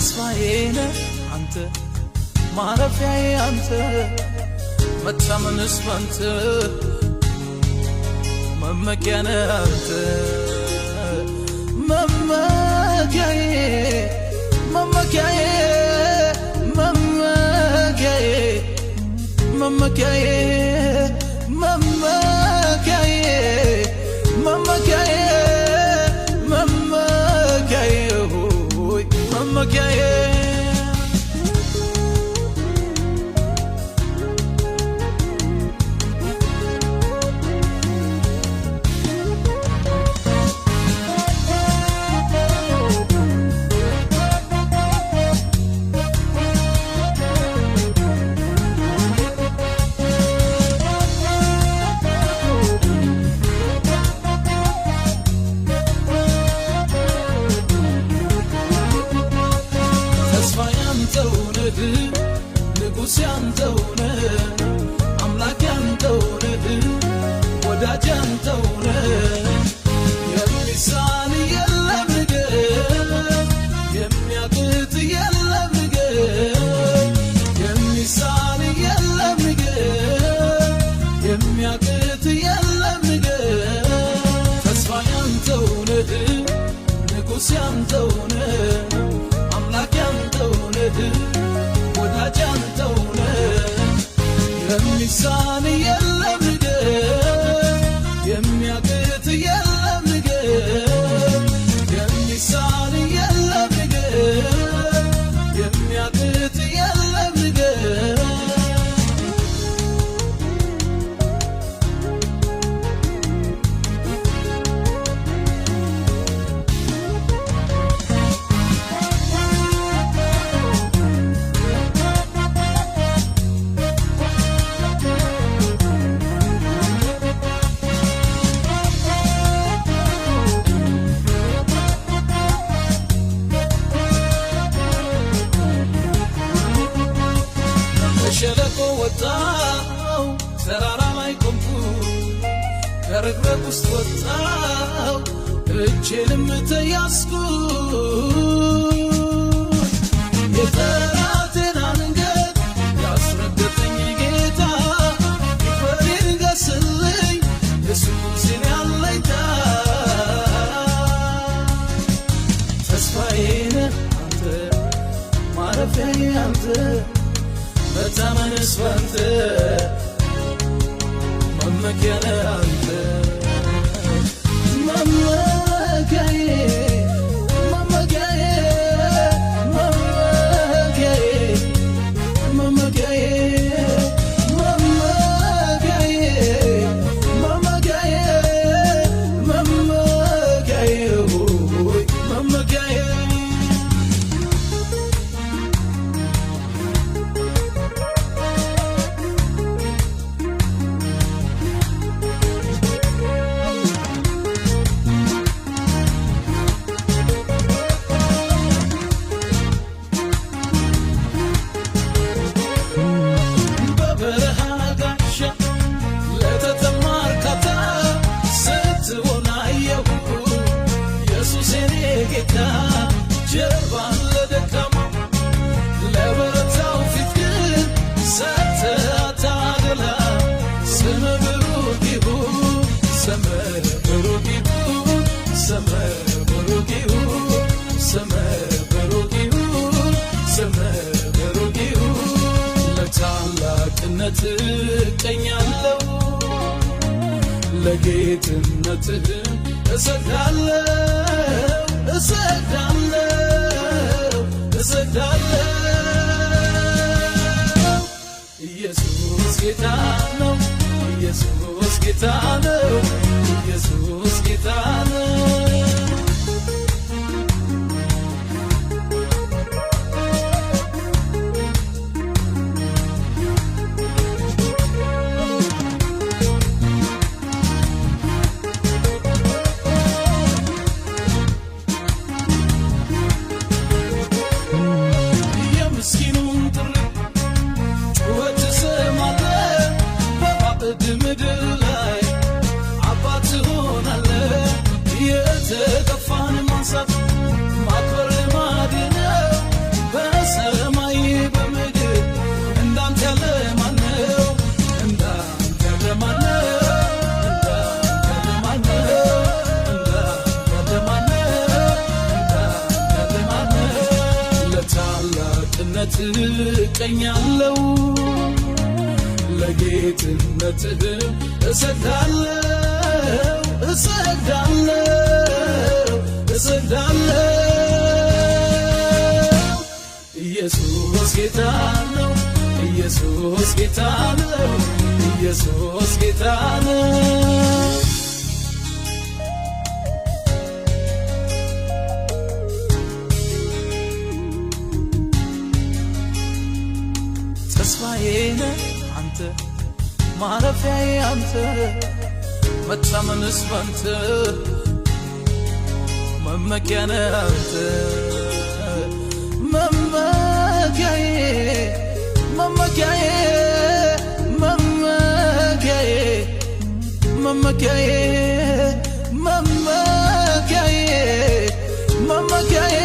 ተስፋዬ ነህ አንተ ማረፊያዬ አንተ መታመንስ ባንተ መመኪያ ነህ አንተ መመኪያዬ መመኪያዬ መመኪያዬ መመኪያዬ መመኪያዬ መመኪያዬ መመኪያዬ ሆይ መመኪያዬ ንጉሥ ያንተው ነህ አምላክ ያንተው ነህ ወዳጅ ያንተው ነህ የሚሳን የለም ንገር የሚያቅት የለም ንገር የሚሳን የለም ንገር የሚያቅት የለም ንገር ተስፋ ያንተው ነህ ንጉሥ ያንተው ነህ አምላክ ያንተው ነህ ወዳጅ ያንተው ነህ የሚሳን የለም ንገር የሚያቅት የለም ንገር የሚሳን የለም ንገር የሚያቅት የለም ንገር ሸለቆ ወጣው ተራራ ላይ ቆምኩ ከረግረግ ውስጥ ወጣው እጄንም ተያዝኩ የጠላቴን አንገት ያስረገጠኝ ጌታ ይፈሬን ገስልኝ ኢየሱስን ያለኝታ ተስፋዬ ነህ አንተ ማረፊያዬ አንተ መታመንስ ባንተ መመኪያ ነህ አንተ መመኪያዬ መመኪያዬ መመኪያዬ መመኪያዬ መመኪያዬ መመኪያዬ መመኪያዬ ሆይ መመኪያዬ ጀርባን ለደካማው ለበረታው ፊት ግን ሰጥተህ አታደላ ስምህ ብሩክ ይሁን ስምህ ብሩክ ይሁን ስምህ ብሩክ ይሁን ስምህ ብሩክ ይሁን ስምህ ብሩክ ይሁን ለታላቅነትህ እቀኛለሁ ለጌትነትህ እሰግዳለሁ እሰግዳለሁ እሰግዳለሁ ኢየሱስ ጌታ ነው ኢየሱስ ጌታ ነው ኢየሱስ ጌታ ነው እቀኛለሁ ለጌትነትህ እሰግዳለሁ ኢየሱስ ጌታ ነው ኢየሱስ ጌታ ነው ኢየሱስ ጌታ ነው ተስፋዬ ነህ አንተ ማረፊያዬ አንተ መታመንስ ባንተ መመኪያ ነህ አንተ መመኪያዬ መመኪያዬ